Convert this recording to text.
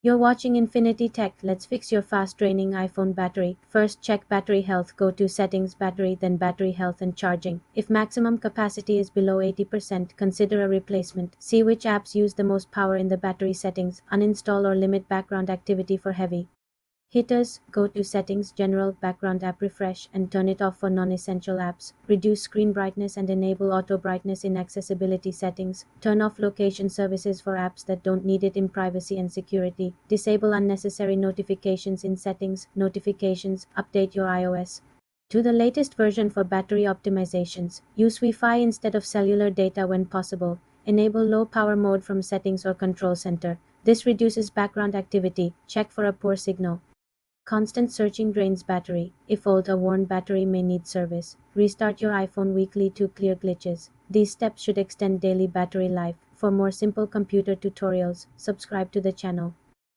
You're watching Infinity Tech. Let's fix your fast draining iPhone battery. First, check battery health. Go to Settings, Battery, then Battery Health and Charging. If maximum capacity is below 80%, consider a replacement. See which apps use the most power in the battery settings. Uninstall or limit background activity for heavy hitters. Go to Settings, General, Background App Refresh, and turn it off for non-essential apps. Reduce screen brightness and enable auto brightness in accessibility settings. Turn off location services for apps that don't need it in privacy and security. Disable unnecessary notifications in settings. Notifications. Update your iOS to the latest version for battery optimizations. Use Wi-Fi instead of cellular data when possible. Enable low power mode from settings or control center. This reduces background activity. Check for a poor signal. Constant searching drains battery. If old, a worn battery may need service. Restart your iPhone weekly to clear glitches. These steps should extend daily battery life. For more simple computer tutorials, subscribe to the channel.